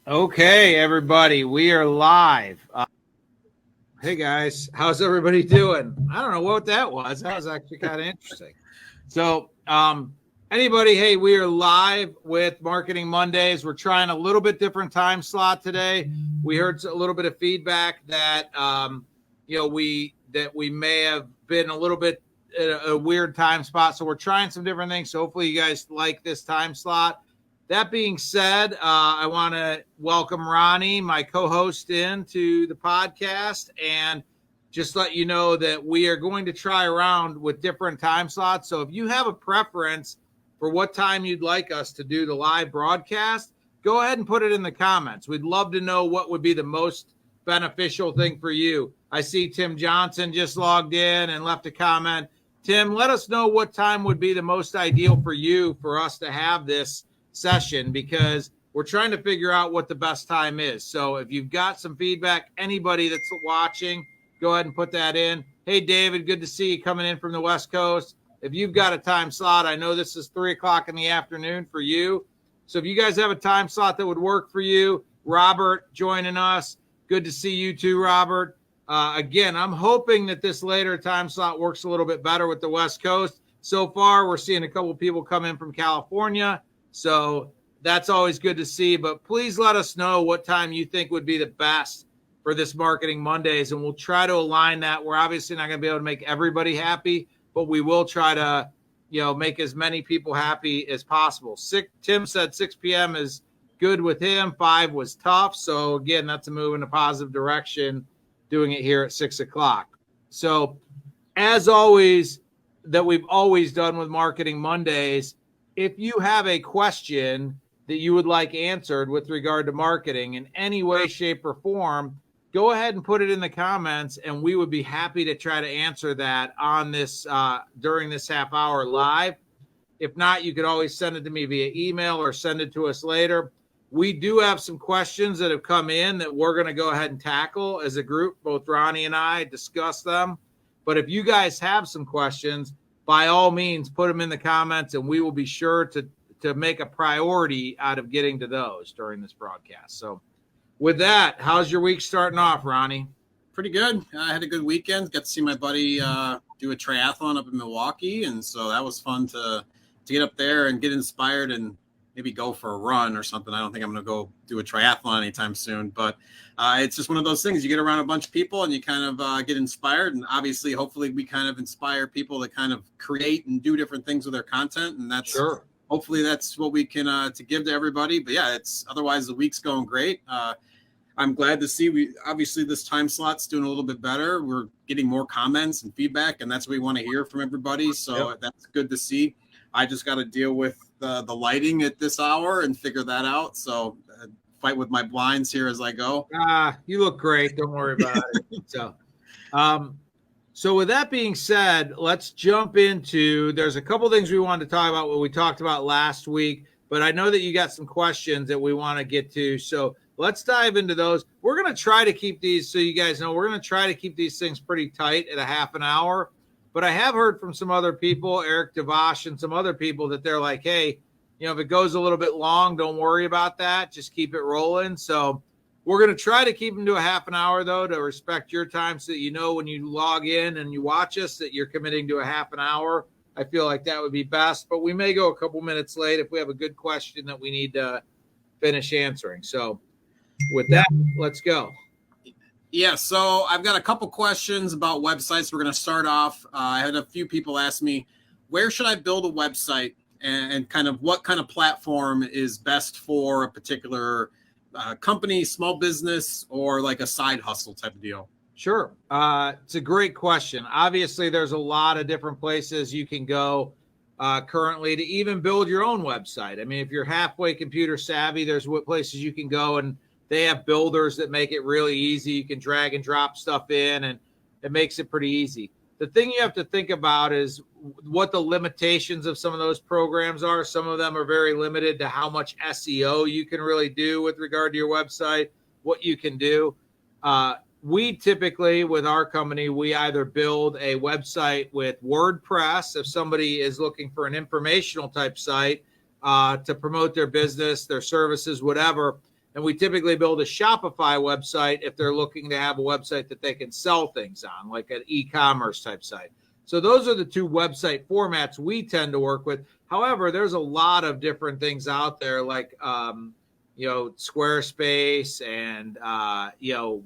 Okay, everybody, we are live. Hey guys, how's everybody doing? I don't know what that was. That was actually kind of interesting. So, anybody, hey, we are live with Marketing Mondays. We're trying a little bit different time slot today. We heard a little bit of feedback that we may have been a little bit in a weird time spot. So we're trying some different things. So hopefully you guys like this time slot. That being said, I want to welcome Ronnie, my co-host, into the podcast, and just let you know that we are going to try around with different time slots. So if you have a preference for what time you'd like us to do the live broadcast, go ahead and put it in the comments. We'd love to know what would be the most beneficial thing for you. I see Tim Johnson just logged in and left a comment. Tim, let us know what time would be the most ideal for you for us to have this session, because we're trying to figure out what the best time is. So if you've got some feedback, anybody that's watching, go ahead and put that in. Hey, David, good to see you coming in from the West Coast. If you've got a time slot, I know this is 3:00 in the afternoon for you. So if you guys have a time slot that would work for you, Robert joining us. Good to see you too, Robert. Again, I'm hoping that this later time slot works a little bit better with the West Coast. So far, we're seeing a couple people come in from California. So that's always good to see, but please let us know what time you think would be the best for this Marketing Mondays, and we'll try to align that. We're obviously not going to be able to make everybody happy, but we will try to, make as many people happy as possible. Tim said 6 p.m. is good with him. 5 was tough. So again, that's a move in a positive direction, doing it here at 6:00. So as always, that we've always done with Marketing Mondays, if you have a question that you would like answered with regard to marketing in any way, shape, or form, go ahead and put it in the comments, and we would be happy to try to answer that on this during this half hour live. If not, you could always send it to me via email or send it to us later. We do have some questions that have come in that we're going to go ahead and tackle as a group. Both Ronnie and I discuss them. But if you guys have some questions, by all means, put them in the comments, and we will be sure to make a priority out of getting to those during this broadcast. So with that, how's your week starting off, Ronnie? Pretty good. I had a good weekend. Got to see my buddy do a triathlon up in Milwaukee, and so that was fun to get up there and get inspired and maybe go for a run or something. I don't think I'm going to go do a triathlon anytime soon, but it's just one of those things. You get around a bunch of people and you kind of get inspired, and obviously, hopefully we kind of inspire people to kind of create and do different things with their content. And that's hopefully that's what we can to give to everybody. But yeah, otherwise the week's going great. I'm glad to see obviously this time slot's doing a little bit better. We're getting more comments and feedback, and that's what we want to hear from everybody. So That's good to see. I just got to deal with the lighting at this hour and figure that out. So fight with my blinds here as I go. You look great. Don't worry about it. So with that being said, let's jump into, there's a couple things we wanted to talk about, what we talked about last week, but I know that you got some questions that we want to get to. So let's dive into those. We're going to try to keep these, so you guys know, we're going to try to keep these things pretty tight at a half an hour. But I have heard from some other people, Eric Devash and some other people, that they're like, hey, if it goes a little bit long, don't worry about that. Just keep it rolling. So we're going to try to keep them to a half an hour, though, to respect your time, so that when you log in and you watch us that you're committing to a half an hour. I feel like that would be best. But we may go a couple minutes late if we have a good question that we need to finish answering. So with that, let's go. Yeah, so I've got a couple questions about websites. We're going to start off. I had a few people ask me, where should I build a website, and kind of what kind of platform is best for a particular company, small business, or like a side hustle type of deal? Sure. It's a great question. Obviously, there's a lot of different places you can go currently to even build your own website. I mean, if you're halfway computer savvy, there's places you can go, and they have builders that make it really easy. You can drag and drop stuff in, and it makes it pretty easy. The thing you have to think about is what the limitations of some of those programs are. Some of them are very limited to how much SEO you can really do with regard to your website, what you can do. We typically, with our company, we either build a website with WordPress if somebody is looking for an informational type site to promote their business, their services, whatever. And we typically build a Shopify website if they're looking to have a website that they can sell things on, like an e-commerce type site. So those are the two website formats we tend to work with. However, there's a lot of different things out there, like Squarespace and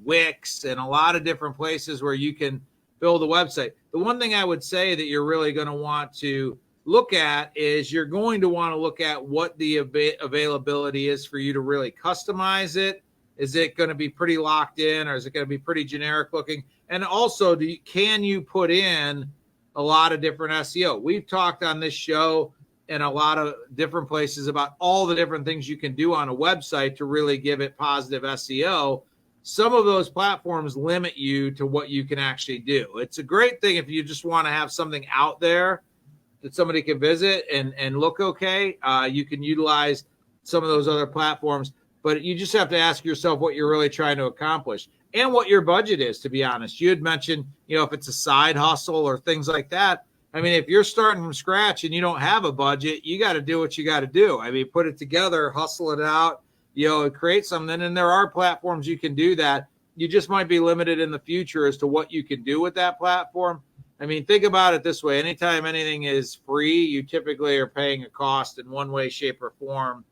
Wix, and a lot of different places where you can build a website. The one thing I would say that you're really going to want to look at is you're going to want to look at what the availability is for you to really customize it. Is it going to be pretty locked in, or is it going to be pretty generic looking? And also, can you put in a lot of different SEO? We've talked on this show in a lot of different places about all the different things you can do on a website to really give it positive SEO. Some of those platforms limit you to what you can actually do. It's a great thing if you just want to have something out there that somebody can visit and look okay. You can utilize some of those other platforms, but you just have to ask yourself what you're really trying to accomplish and what your budget is, to be honest. You had mentioned, if it's a side hustle or things like that. I mean, if you're starting from scratch and you don't have a budget, you got to do what you got to do. I mean, put it together, hustle it out, create something. And there are platforms you can do that. You just might be limited in the future as to what you can do with that platform. I mean, think about it this way. Anytime anything is free, you typically are paying a cost in one way, shape, or form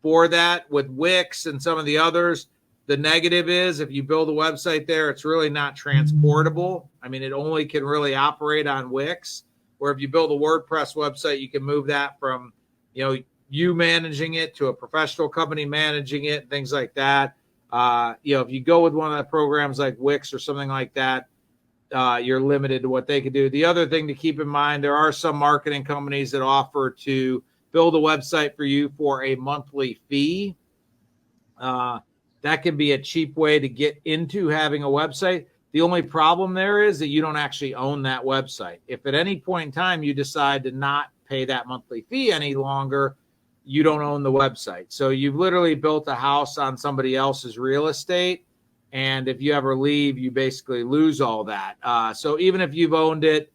for that. With Wix and some of the others, the negative is if you build a website there, it's really not transportable. I mean, it only can really operate on Wix, where if you build a WordPress website, you can move that from, you managing it to a professional company managing it, things like that. If you go with one of the programs like Wix or something like that, you're limited to what they can do. The other thing to keep in mind, there are some marketing companies that offer to build a website for you for a monthly fee. That can be a cheap way to get into having a website. The only problem there is that you don't actually own that website. If at any point in time you decide to not pay that monthly fee any longer, you don't own the website. So you've literally built a house on somebody else's real estate. And if you ever leave, you basically lose all that. So even if you've owned it,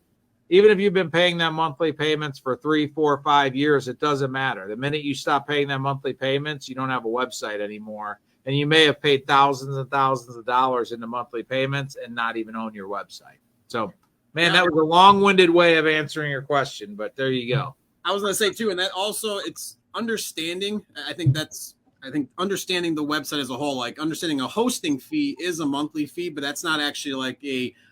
even if you've been paying them monthly payments for 3, 4, 5 years, it doesn't matter. The minute you stop paying them monthly payments, you don't have a website anymore. And you may have paid thousands and thousands of dollars into monthly payments and not even own your website. So, man, that was a long-winded way of answering your question, but there you go. I was going to say, too, and that also, it's understanding. I think understanding the website as a whole, like understanding a hosting fee is a monthly fee, but that's not actually like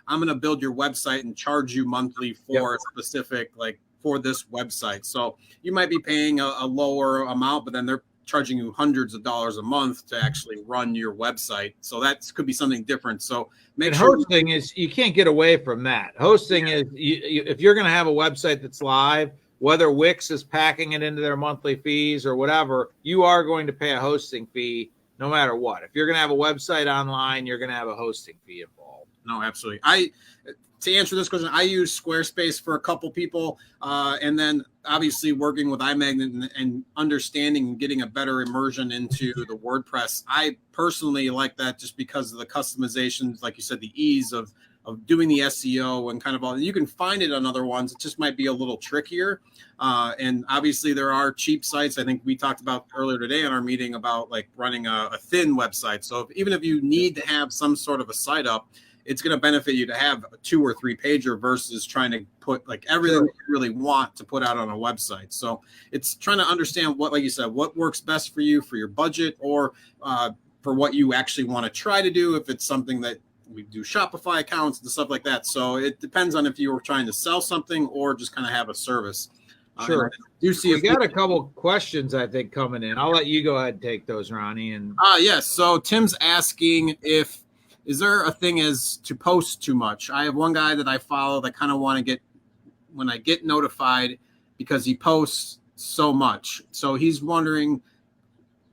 I'm going to build your website and charge you monthly for a specific, like for this website. So you might be paying a lower amount, but then they're charging you hundreds of dollars a month to actually run your website. So that could be something different. So hosting is, you can't get away from that. Hosting is, if you're going to have a website that's live, whether Wix is packing it into their monthly fees or whatever, you are going to pay a hosting fee no matter what. If you're going to have a website online, you're going to have a hosting fee involved. No, absolutely. To answer this question, I use Squarespace for a couple people, and then obviously working with iMagnet and understanding and getting a better immersion into the WordPress. I personally like that just because of the customizations, like you said, the ease of doing the SEO and kind of all. You can find it on other ones. It just might be a little trickier. And obviously there are cheap sites. I think we talked about earlier today in our meeting about like running a thin website. So even if you need to have some sort of a site up, it's going to benefit you to have a 2 or 3 pager versus trying to put like everything you really want to put out on a website. So it's trying to understand what, like you said, what works best for you for your budget or for what you actually want to try to do. If it's something that we do Shopify accounts and stuff like that. So it depends on if you were trying to sell something or just kind of have a service. Sure. We got a couple questions, I think, coming in. I'll let you go ahead and take those, Ronnie. And yes. So Tim's asking is there a thing as to post too much? I have one guy that I follow that kind of want to get when I get notified because he posts so much. So he's wondering,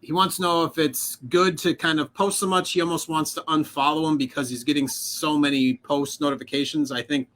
he wants to know if it's good to kind of post so much. He almost wants to unfollow him because he's getting so many post notifications. I think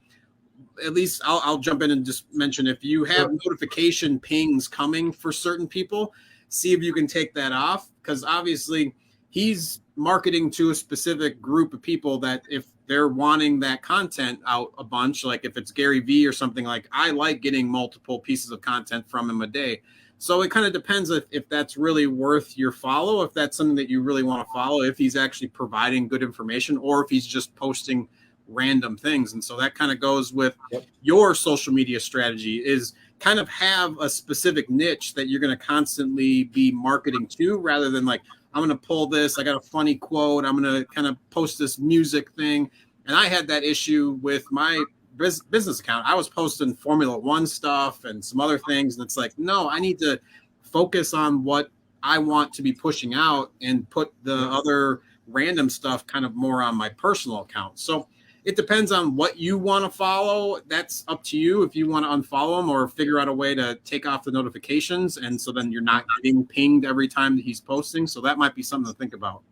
at least I'll jump in and just mention if you have notification pings coming for certain people, see if you can take that off, because obviously he's marketing to a specific group of people that if they're wanting that content out a bunch, like if it's Gary Vee or something, like I like getting multiple pieces of content from him a day. So it kind of depends if that's really worth your follow, if that's something that you really want to follow, if he's actually providing good information, or if he's just posting random things. And so that kind of goes with your social media strategy, is kind of have a specific niche that you're going to constantly be marketing to, rather than like, I'm going to pull this, I got a funny quote, I'm going to kind of post this music thing. And I had that issue with my business account. I was posting Formula One stuff and some other things, and it's like, no, I need to focus on what I want to be pushing out and put the other random stuff kind of more on my personal account. So it depends on what you want to follow. That's up to you if you want to unfollow him or figure out a way to take off the notifications, and so then you're not getting pinged every time that he's posting. So that might be something to think about.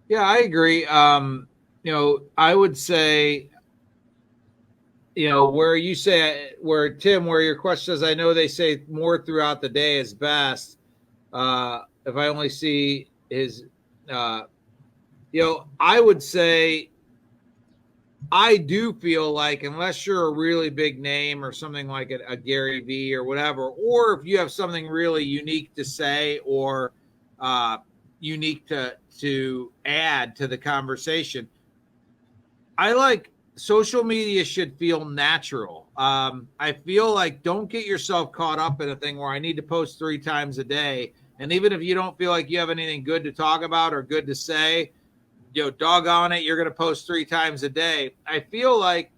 Yeah, I agree. I would say, where you say, where Tim, where your question is, I know they say more throughout the day is best. If I only see his, I would say, I do feel like unless you're a really big name or something like a Gary V or whatever, or if you have something really unique to say or unique to add to the conversation, I like social media should feel natural. I feel like don't get yourself caught up in a thing where I need to post 3 times a day. And even if you don't feel like you have anything good to talk about or good to say, doggone it, you're going to post 3 times a day. I feel like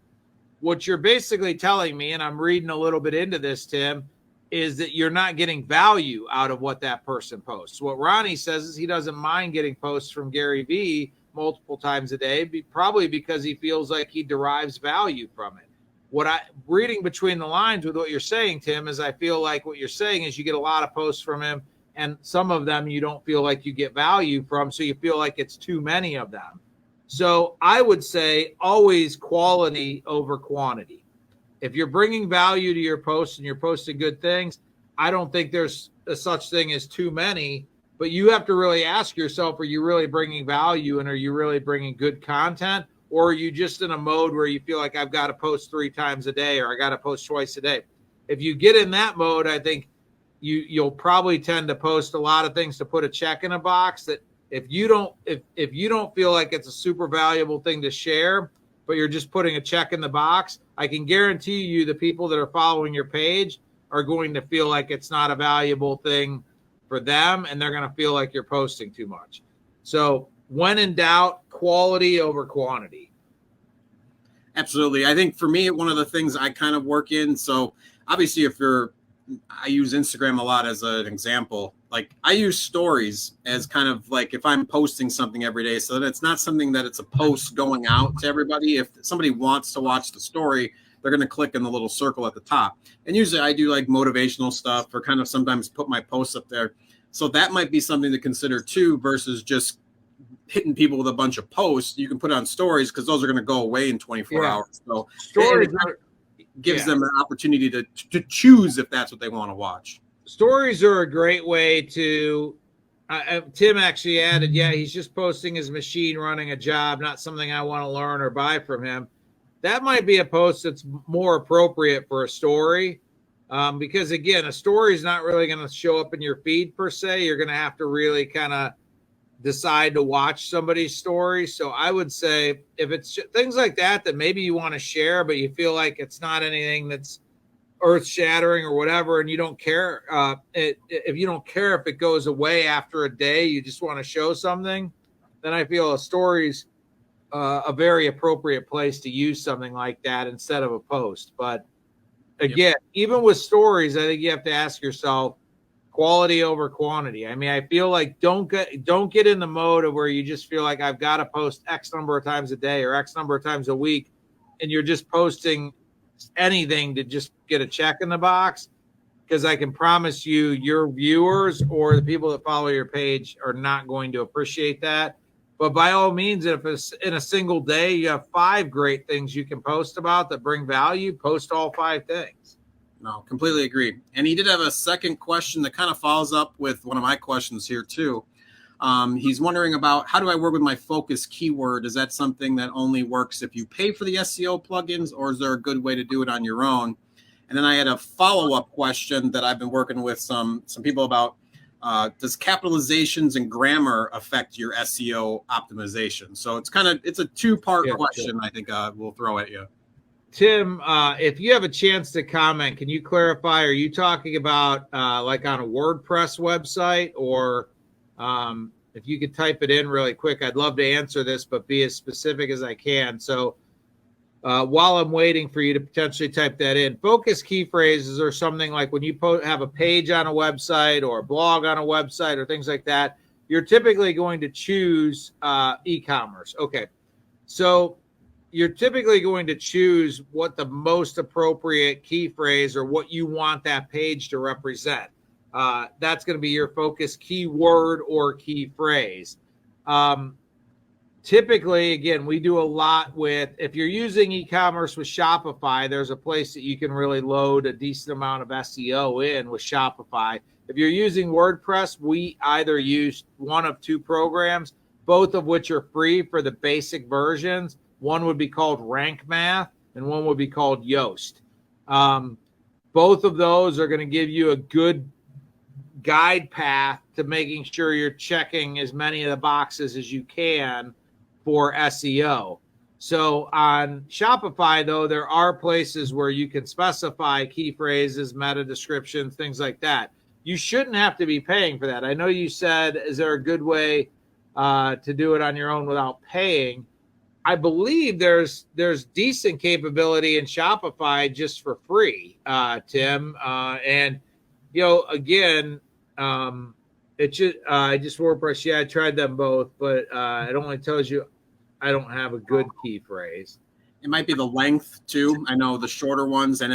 what you're basically telling me, and I'm reading a little bit into this, Tim, is that you're not getting value out of what that person posts. What Ronnie says is he doesn't mind getting posts from Gary V multiple times a day, probably because he feels like he derives value from it. What I reading between the lines with what you're saying, Tim, is I feel like what you're saying is you get a lot of posts from him, and some of them you don't feel like you get value from, so you feel like it's too many of them. So I would say always quality over quantity. If you're bringing value to your posts and you're posting good things, I don't think there's a such thing as too many, but you have to really ask yourself, are you really bringing value and are you really bringing good content? Or are you just in a mode where you feel like I've got to post 3 times a day or I got to post twice a day? If you get in that mode, I think you'll probably tend to post a lot of things to put a check in a box that if you don't feel like it's a super valuable thing to share, but you're just putting a check in the box, I can guarantee you the people that are following your page are going to feel like it's not a valuable thing for them, and they're going to feel like you're posting too much. So when in doubt, quality over quantity. Absolutely. I think for me, one of the things I kind of work in, so obviously I use Instagram a lot as an example. Like I use stories as kind of like if I'm posting something every day, so that it's not something that it's a post going out to everybody. If somebody wants to watch the story, they're going to click in the little circle at the top. And usually I do like motivational stuff or kind of sometimes put my posts up there. So that might be something to consider too, versus just hitting people with a bunch of posts. You can put on stories because those are going to go away in 24 hours. So stories gives them an opportunity to choose if that's what they want to watch. Stories are a great way to Tim actually added, he's just posting his machine running a job, not something I want to learn or buy from him. That might be a post that's more appropriate for a story, because again, a story is not really going to show up in your feed per se. You're going to have to really kind of decide to watch somebody's story. So I would say if it's things like that maybe you want to share, but you feel like it's not anything that's earth shattering or whatever, and you don't care, if you don't care if it goes away after a day, you just want to show something, then I feel a story's a very appropriate place to use something like that instead of a post. But again, even with stories, I think you have to ask yourself, quality over quantity. I mean, I feel like don't get in the mode of where you just feel like I've got to post X number of times a day or X number of times a week, and you're just posting anything to just get a check in the box, because I can promise you your viewers or the people that follow your page are not going to appreciate that. But by all means, if it's in a single day you have 5 great things you can post about that bring value, post all 5 things. No, completely agree. And he did have a second question that kind of follows up with one of my questions here too. He's wondering about, how do I work with my focus keyword? Is that something that only works if you pay for the SEO plugins, or is there a good way to do it on your own? And then I had a follow-up question that I've been working with some people about. Does capitalizations and grammar affect your SEO optimization? So it's a two-part question. I think we'll throw at you. Tim, if you have a chance to comment, can you clarify, are you talking about like on a WordPress website, or if you could type it in really quick? I'd love to answer this, but be as specific as I can. So while I'm waiting for you to potentially type that in, focus key phrases are something like when you have a page on a website or a blog on a website or things like that, you're typically going to choose e-commerce. Okay, so you're typically going to choose what the most appropriate key phrase or what you want that page to represent. That's going to be your focus keyword or key phrase. Typically, again, we do a lot with, if you're using e-commerce with Shopify, there's a place that you can really load a decent amount of SEO in with Shopify. If you're using WordPress, we either use one of two programs, both of which are free for the basic versions. One would be called Rank Math, and one would be called Yoast. Both of those are going to give you a good guide path to making sure you're checking as many of the boxes as you can for SEO. So on Shopify, though, there are places where you can specify key phrases, meta descriptions, things like that. You shouldn't have to be paying for that. I know you said, is there a good way to do it on your own without paying? I believe there's decent capability in Shopify just for free, Tim. And, again, it's just WordPress. Yeah, I tried them both, but it only tells you I don't have a good key phrase. It might be the length too. I know the shorter ones, and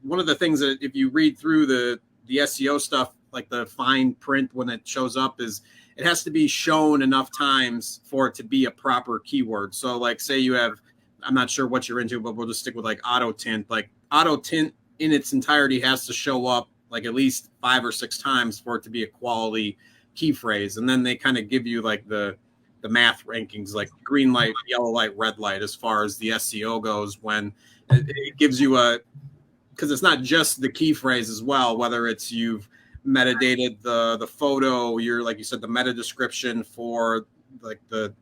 one of the things that if you read through the SEO stuff, like the fine print when it shows up, is it has to be shown enough times for it to be a proper keyword. So like say you have, I'm not sure what you're into, but we'll just stick with like auto tint. Like auto tint in its entirety has to show up like at least 5 or 6 times for it to be a quality key phrase. And then they kind of give you like the math rankings, like green light, yellow light, red light, as far as the SEO goes, when it gives you because it's not just the key phrase as well, whether it's you've metadated the photo, you're like you said, the meta description for like the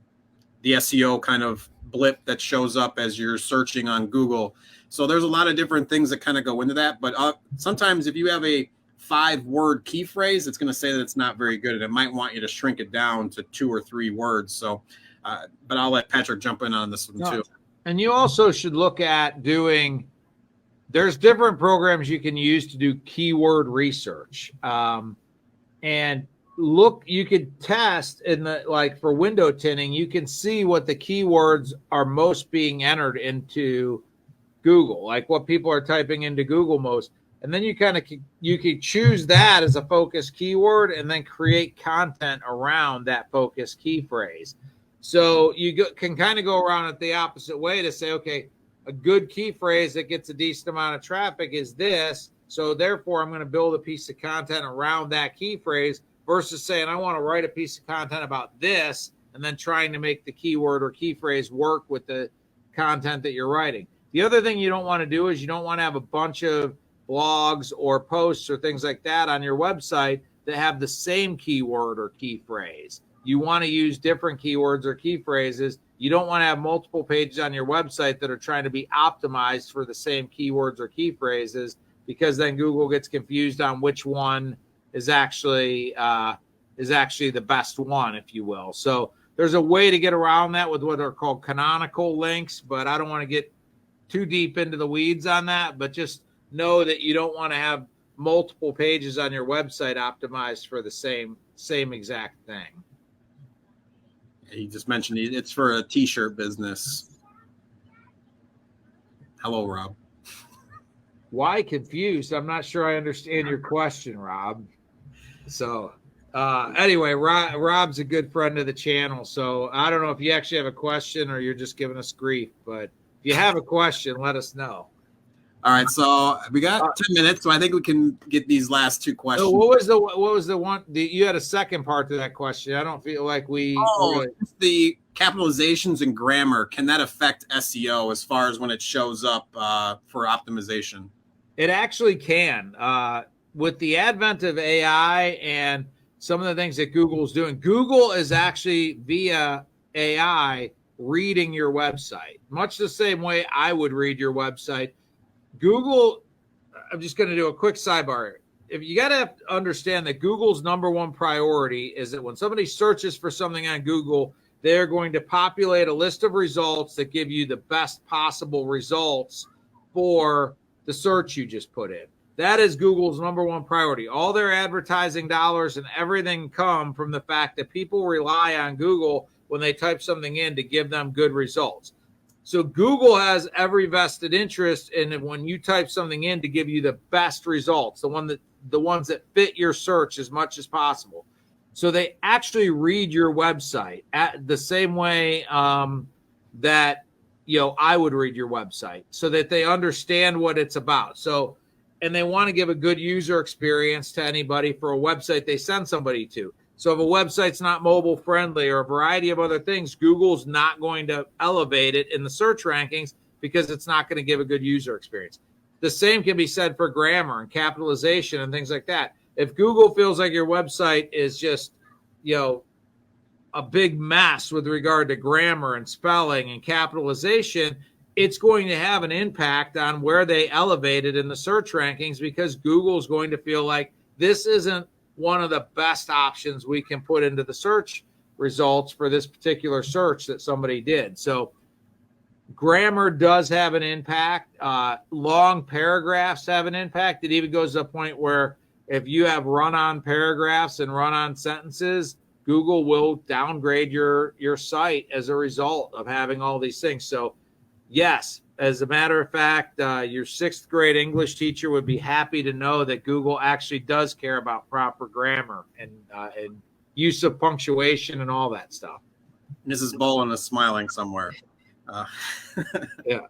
SEO kind of blip that shows up as you're searching on Google. So there's a lot of different things that kind of go into that. But sometimes if you have a 5-word key phrase, it's going to say that it's not very good, and it might want you to shrink it down to 2 or 3 words. So, but I'll let Patrick jump in on this one too. And you also should look at there's different programs you can use to do keyword research. And you could test for window tinting, you can see what the keywords are most being entered into Google, like what people are typing into Google most. And then you can choose that as a focus keyword and then create content around that focus key phrase. So you can kind of go around it the opposite way to say, okay, a good key phrase that gets a decent amount of traffic is this. So therefore, I'm going to build a piece of content around that key phrase versus saying, I want to write a piece of content about this and then trying to make the keyword or key phrase work with the content that you're writing. The other thing you don't want to do is you don't want to have a bunch of blogs or posts or things like that on your website that have the same keyword or key phrase. You want to use different keywords or key phrases. You don't want to have multiple pages on your website that are trying to be optimized for the same keywords or key phrases, because then Google gets confused on which one is actually the best one, if you will. So there's a way to get around that with what are called canonical links, but I don't want to get too deep into the weeds on that. But just know that you don't want to have multiple pages on your website optimized for the same exact thing. He just mentioned it's for a t-shirt business. Hello, Rob. Why confused? I'm not sure I understand your question, Rob. So anyway, Rob's a good friend of the channel. So I don't know if you actually have a question or you're just giving us grief, but if you have a question, let us know. All right, so we got 10 minutes, so I think we can get these last 2 questions. So what was the one? You had a second part to that question. I don't feel like we. The capitalizations and grammar, can that affect SEO as far as when it shows up for optimization? It actually can. With the advent of AI and some of the things that Google's doing, Google is actually via AI reading your website, much the same way I would read your website. Google, I'm just going to do a quick sidebar. If you got to understand that Google's number one priority is that when somebody searches for something on Google, they're going to populate a list of results that give you the best possible results for the search you just put in. That is Google's number one priority. All their advertising dollars and everything come from the fact that people rely on Google when they type something in to give them good results. So Google has every vested interest in when you type something in to give you the best results, the ones that fit your search as much as possible. So they actually read your website at the same way that I would read your website, so that they understand what it's about. So, and they want to give a good user experience to anybody for a website they send somebody to. So if a website's not mobile friendly or a variety of other things, Google's not going to elevate it in the search rankings because it's not going to give a good user experience. The same can be said for grammar and capitalization and things like that. If Google feels like your website is just, a big mess with regard to grammar and spelling and capitalization, it's going to have an impact on where they elevate it in the search rankings, because Google's going to feel like this isn't one of the best options we can put into the search results for this particular search that somebody did. So grammar does have an impact. Long paragraphs have an impact. It even goes to a point where if you have run-on paragraphs and run-on sentences, Google will downgrade your site as a result of having all these things. So yes, as a matter of fact, your 6th grade English teacher would be happy to know that Google actually does care about proper grammar and use of punctuation and all that stuff. Mrs. Bolin is smiling somewhere. Yeah.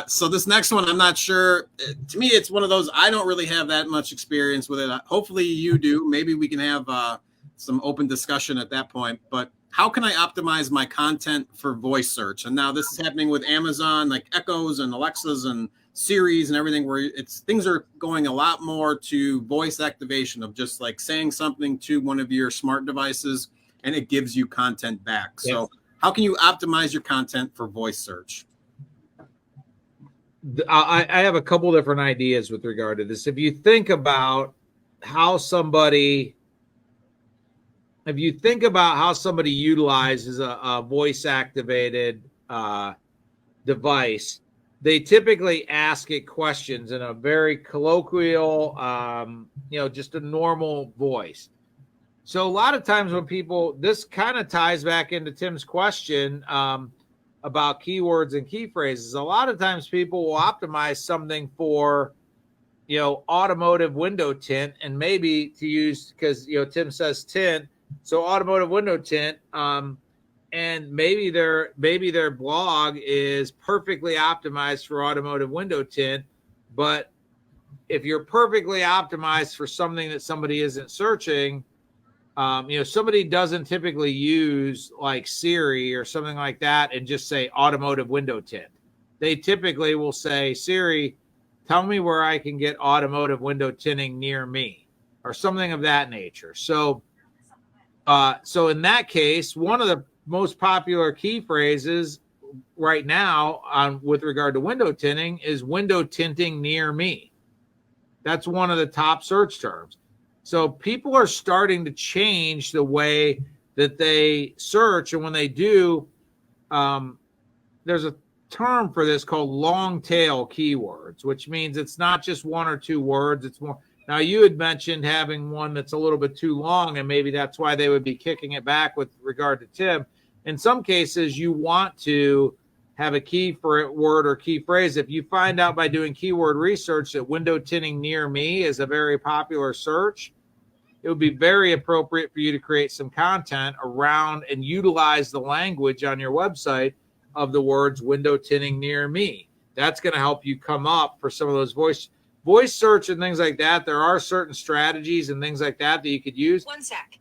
So this next one, I'm not sure. To me, it's one of those, I don't really have that much experience with it. Hopefully you do. Maybe we can have some open discussion at that point. But how can I optimize my content for voice search? And now this is happening with Amazon, like Echoes and Alexas and Siris and everything, where things are going a lot more to voice activation of just like saying something to one of your smart devices and it gives you content back. Yes. So how can you optimize your content for voice search? I have a couple different ideas with regard to this. If you think about how somebody utilizes a voice activated device, they typically ask it questions in a very colloquial, just a normal voice. So a lot of times when this kind of ties back into Tim's question about keywords and key phrases. A lot of times people will optimize something for, automotive window tint, and maybe to use, because, Tim says tint, so automotive window tint, and maybe their blog is perfectly optimized for automotive window tint, but if you're perfectly optimized for something that somebody isn't searching, somebody doesn't typically use like Siri or something like that and just say automotive window tint. They typically will say, Siri, tell me where I can get automotive window tinting near me, or something of that nature. So in that case, one of the most popular key phrases right now with regard to window tinting is window tinting near me. That's one of the top search terms. So people are starting to change the way that they search. And when they do, there's a term for this called long tail keywords, which means it's not just one or two words. It's more. Now, you had mentioned having one that's a little bit too long, and maybe that's why they would be kicking it back with regard to Tim. In some cases, you want to have a key for a word or key phrase. If you find out by doing keyword research that window tinting near me is a very popular search, it would be very appropriate for you to create some content around and utilize the language on your website of the words window tinting near me. That's going to help you come up for some of those voice search and things like that. There are certain strategies and things like that you could use. One sec.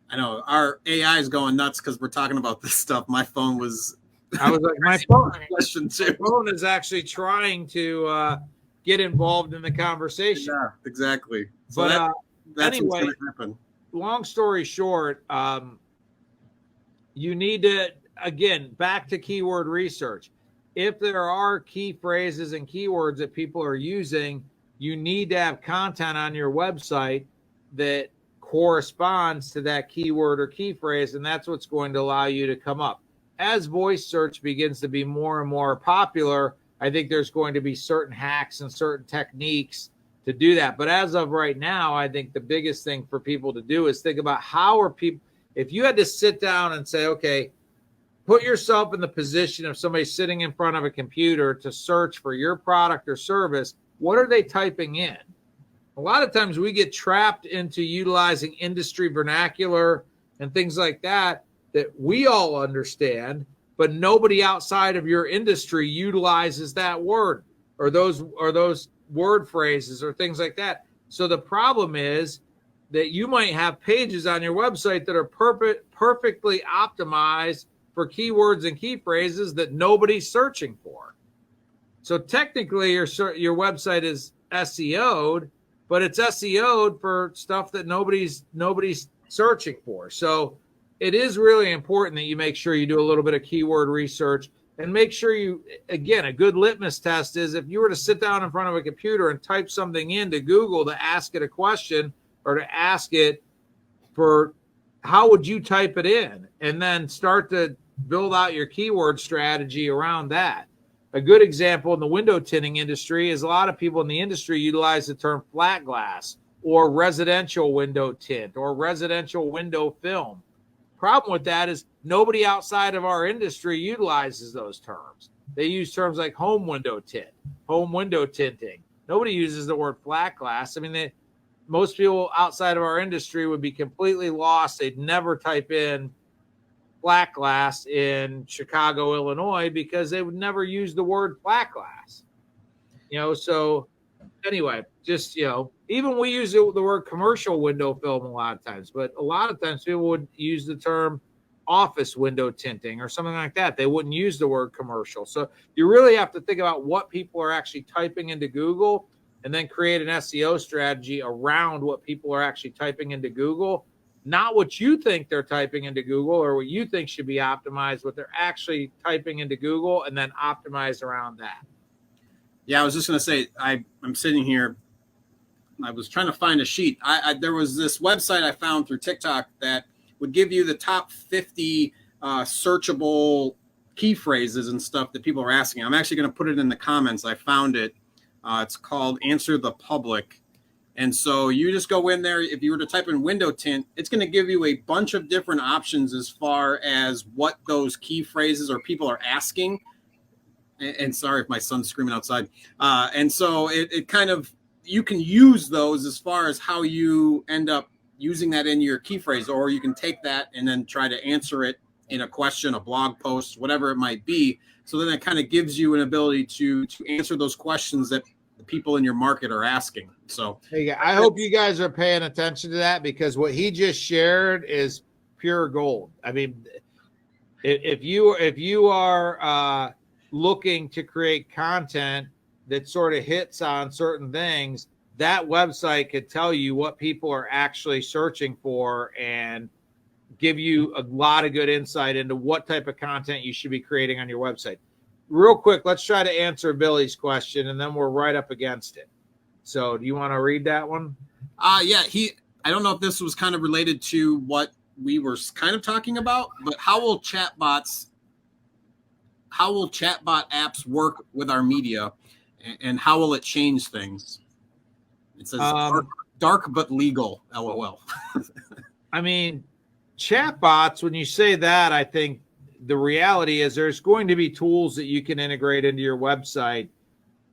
I know our AI is going nuts because we're talking about this stuff. My phone was. I was like, my phone is actually trying to get involved in the conversation. Yeah, exactly. So But that's anyway, what's going to happen. Long story short, you need to, again, back to keyword research. If there are key phrases and keywords that people are using, you need to have content on your website that corresponds to that keyword or key phrase, and that's what's going to allow you to come up. As voice search begins to be more and more popular, I think there's going to be certain hacks and certain techniques to do that. But as of right now, I think the biggest thing for people to do is think about how are people, if you had to sit down and say, okay, put yourself in the position of somebody sitting in front of a computer to search for your product or service, what are they typing in? A lot of times we get trapped into utilizing industry vernacular and things like that we all understand, but nobody outside of your industry utilizes that word or those word phrases or things like that. So the problem is that you might have pages on your website that are perfectly optimized for keywords and key phrases that nobody's searching for. So technically your website is SEO'd, but it's SEO'd for stuff that nobody's searching for. So it is really important that you make sure you do a little bit of keyword research and make sure you, again, a good litmus test is if you were to sit down in front of a computer and type something into Google to ask it a question or to ask it for how would you type it in, and then start to build out your keyword strategy around that. A good example in the window tinting industry is a lot of people in the industry utilize the term flat glass or residential window tint or residential window film. Problem with that is nobody outside of our industry utilizes those terms. They use terms like home window tint, home window tinting. Nobody uses the word flat glass. I mean, most people outside of our industry would be completely lost. They'd never type in flat glass in Chicago, Illinois, because they would never use the word flat glass. So anyway, just, even we use the word commercial window film a lot of times, but a lot of times people would use the term office window tinting or something like that. They wouldn't use the word commercial. So you really have to think about what people are actually typing into Google and then create an SEO strategy around what people are actually typing into Google, not what you think they're typing into Google or what you think should be optimized, what they're actually typing into Google, and then optimize around that. Yeah, I was just going to say, I'm sitting here. I was trying to find a sheet. There was this website I found through TikTok that would give you the top 50 searchable key phrases and stuff that people are asking. I'm actually going to put it in the comments. I found it. It's called Answer the Public. And so you just go in there. If you were to type in window tint, it's going to give you a bunch of different options as far as what those key phrases or people are asking. And sorry if my son's screaming outside. And so it kind of, you can use those as far as how you end up using that in your key phrase, or you can take that and then try to answer it in a question, a blog post, whatever it might be. So then it kind of gives you an ability to answer those questions that the people in your market are asking. So hey, I hope you guys are paying attention to that, because what he just shared is pure gold. I mean, if you are looking to create content that sort of hits on certain things, that website could tell you what people are actually searching for and give you a lot of good insight into what type of content you should be creating on your website. Real quick, let's try to answer Billy's question, and then we're right up against it. So do you want to read that one? Yeah, I don't know if this was kind of related to what we were kind of talking about, but how will chatbot apps work with our media, and how will it change things? It says dark but legal, LOL. I mean, chatbots, when you say that, I think the reality is there's going to be tools that you can integrate into your website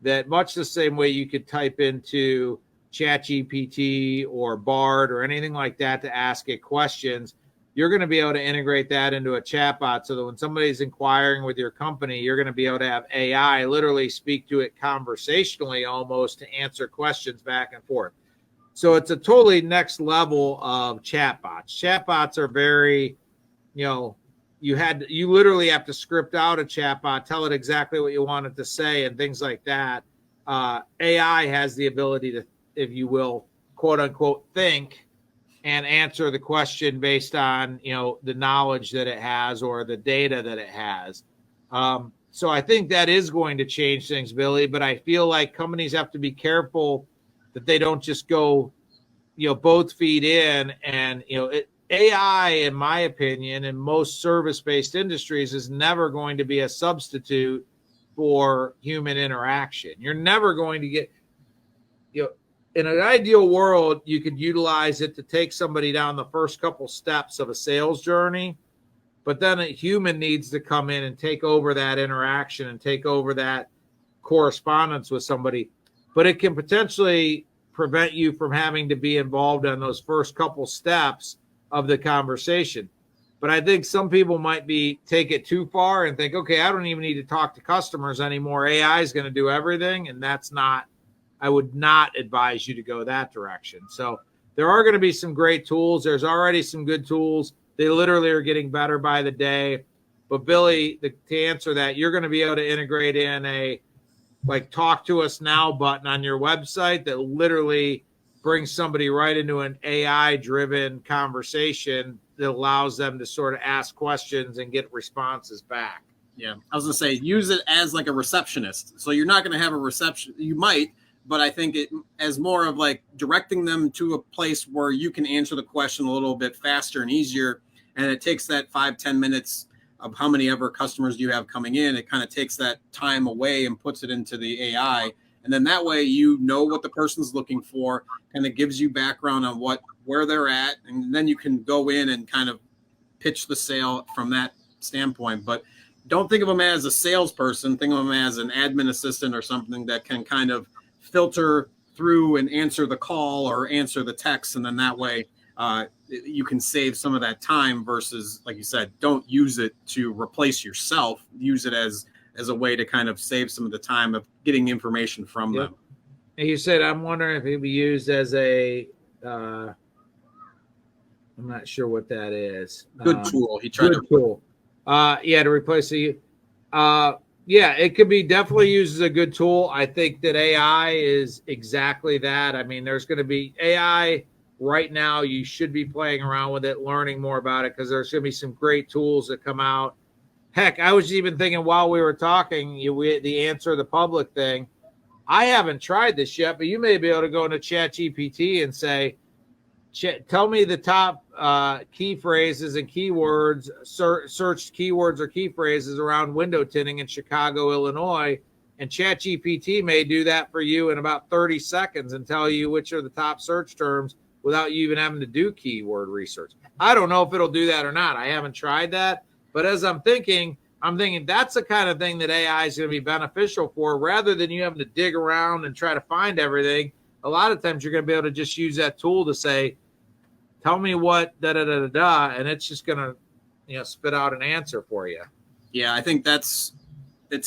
that, much the same way you could type into ChatGPT or Bard or anything like that to ask it questions, you're going to be able to integrate that into a chatbot so that when somebody's inquiring with your company, you're going to be able to have AI literally speak to it conversationally almost to answer questions back and forth. So it's a totally next level of chatbots. Chatbots are very, you literally have to script out a chatbot, tell it exactly what you want it to say and things like that. AI has the ability to, if you will, quote unquote, think and answer the question based on, the knowledge that it has or the data that it has. So I think that is going to change things, Billy, but I feel like companies have to be careful that they don't just go, both feet in. And, AI, in my opinion, in most service-based industries is never going to be a substitute for human interaction. You're never going to get, in an ideal world, you could utilize it to take somebody down the first couple steps of a sales journey, but then a human needs to come in and take over that interaction and take over that correspondence with somebody. But it can potentially prevent you from having to be involved on those first couple steps of the conversation. But I think some people might take it too far and think, okay, I don't even need to talk to customers anymore. AI is going to do everything. And I would not advise you to go that direction. So there are going to be some great tools. There's already some good tools. They literally are getting better by the day. But Billy, to answer that, you're going to be able to integrate in a talk to us now button on your website that literally brings somebody right into an AI driven conversation that allows them to sort of ask questions and get responses back. Yeah. I was going to say, use it as like a receptionist. So you're not going to have a reception. You might, but I think it as more of like directing them to a place where you can answer the question a little bit faster and easier. And it takes that 5-10 minutes of how many ever customers you have coming in. It kind of takes that time away and puts it into the AI. And then that way, what the person's looking for, and it gives you background on where they're at. And then you can go in and kind of pitch the sale from that standpoint. But don't think of them as a salesperson. Think of them as an admin assistant or something that can kind of filter through and answer the call or answer the text. And then that way you can save some of that time versus, like you said, don't use it to replace yourself. Use it as a way to kind of save some of the time of getting information from them. And you said, I'm wondering if it would be used as I'm not sure what that is. Good tool. He tried to tool. To replace the, it could be definitely used as a good tool. I think that AI is exactly that. I mean, there's going to be AI right now. You should be playing around with it, learning more about it, because there's going to be some great tools that come out. Heck, I was even thinking while we were talking, the answer the public thing. I haven't tried this yet, but you may be able to go into ChatGPT and say, tell me the top key phrases and keywords, searched keywords or key phrases around window tinting in Chicago, Illinois. And ChatGPT may do that for you in about 30 seconds and tell you which are the top search terms without you even having to do keyword research. I don't know if it'll do that or not. I haven't tried that. But as I'm thinking that's the kind of thing that AI is going to be beneficial for, rather than you having to dig around and try to find everything. A lot of times you're going to be able to just use that tool to say, tell me what and it's just going to spit out an answer for you. Yeah, I think it's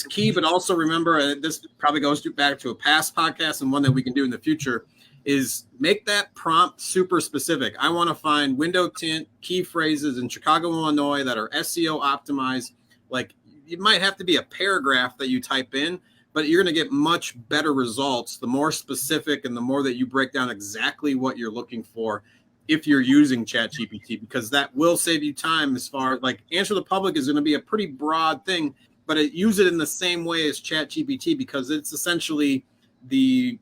key, but also remember, this probably goes back to a past podcast and one that we can do in the future, is make that prompt super specific. I want to find window tint key phrases in Chicago, Illinois that are SEO optimized. Like, it might have to be a paragraph that you type in, but you're going to get much better results the more specific and the more that you break down exactly what you're looking for if you're using ChatGPT, because that will save you time. As far as like answer the public is going to be a pretty broad thing, but use it in the same way as ChatGPT, because it's essentially the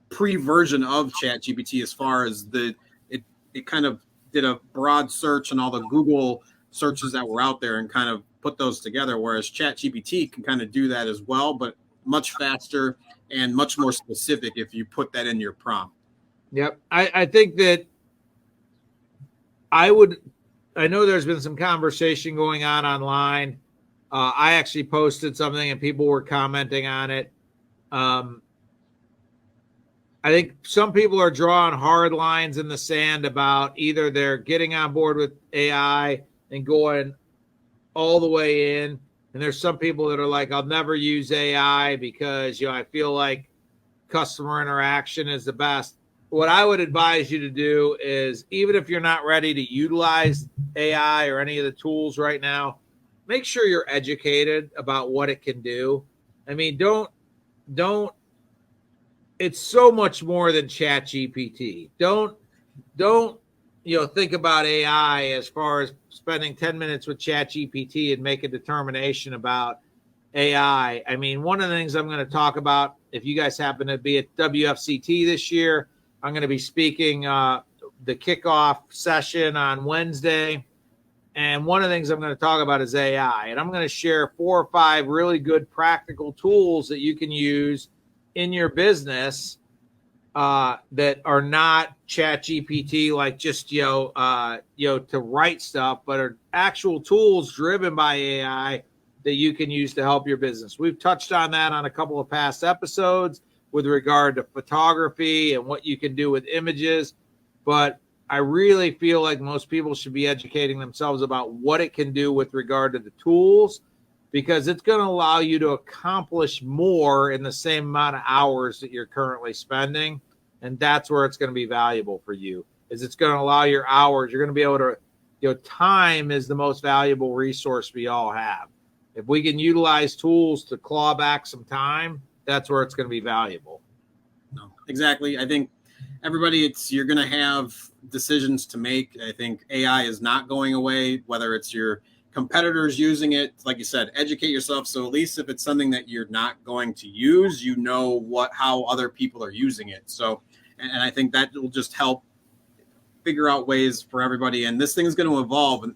pre-version of ChatGPT as far as it kind of did a broad search and all the Google searches that were out there and kind of put those together, whereas ChatGPT can kind of do that as well, but much faster and much more specific if you put that in your prompt. Yep. I think that I know there's been some conversation going on online. I actually posted something and people were commenting on it. I think some people are drawing hard lines in the sand about either they're getting on board with AI and going all the way in. And there's some people that are like, I'll never use AI because, I feel like customer interaction is the best. What I would advise you to do is, even if you're not ready to utilize AI or any of the tools right now, make sure you're educated about what it can do. I mean, don't it's so much more than Chat GPT. Don't think about AI as far as spending 10 minutes with Chat GPT and make a determination about AI. I mean, one of the things I'm going to talk about, if you guys happen to be at WFCT this year, I'm going to be speaking the kickoff session on Wednesday. And one of the things I'm going to talk about is AI. And I'm going to share 4 or 5 really good practical tools that you can use in your business that are not Chat GPT, like just to write stuff, but are actual tools driven by AI that you can use to help your business. We've touched on that on a couple of past episodes with regard to photography and what you can do with images, but I really feel like most people should be educating themselves about what it can do with regard to the tools, because it's going to allow you to accomplish more in the same amount of hours that you're currently spending. And that's where it's going to be valuable for you, is it's going to allow your hours. You're going to be able to, time is the most valuable resource we all have. If we can utilize tools to claw back some time, that's where it's going to be valuable. No, exactly. I think everybody, you're going to have decisions to make. I think AI is not going away, whether it's your competitors using it. Like you said, educate yourself. So at least if it's something that you're not going to use, how other people are using it. So, and I think that will just help figure out ways for everybody. And this thing is going to evolve. And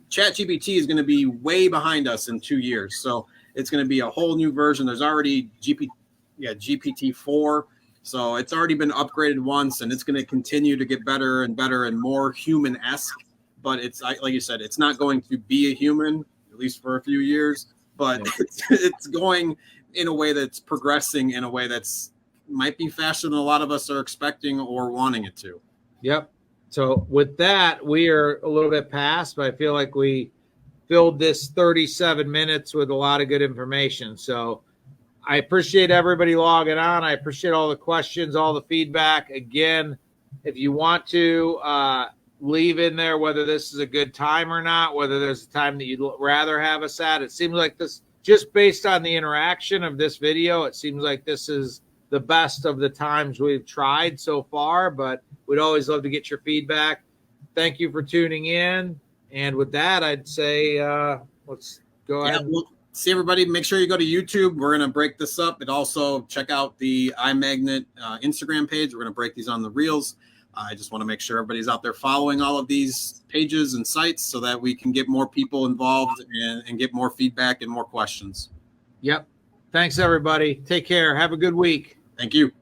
ChatGPT is going to be way behind us in 2 years. So it's going to be a whole new version. There's already GPT-4. So it's already been upgraded once, and it's going to continue to get better and better and more human-esque. But it's like you said, it's not going to be a human, at least for a few years. But it's going in a way that's progressing in a way that's might be faster than a lot of us are expecting or wanting it to. Yep. So with that, we are a little bit past, but I feel like we filled this 37 minutes with a lot of good information. So I appreciate everybody logging on. I appreciate all the questions, all the feedback. Again, if you want to leave in there whether this is a good time or not, whether there's a time that you'd rather have us at, it seems like this, just based on the interaction of this video, it seems like this is the best of the times we've tried so far, but we'd always love to get your feedback. Thank you for tuning in. And with that, I'd say let's go ahead. We'll see everybody. Make sure you go to YouTube. We're going to break this up. And also check out the iMagnet Instagram page. We're going to break these on the reels. I just want to make sure everybody's out there following all of these pages and sites so that we can get more people involved and get more feedback and more questions. Yep. Thanks, everybody. Take care. Have a good week. Thank you.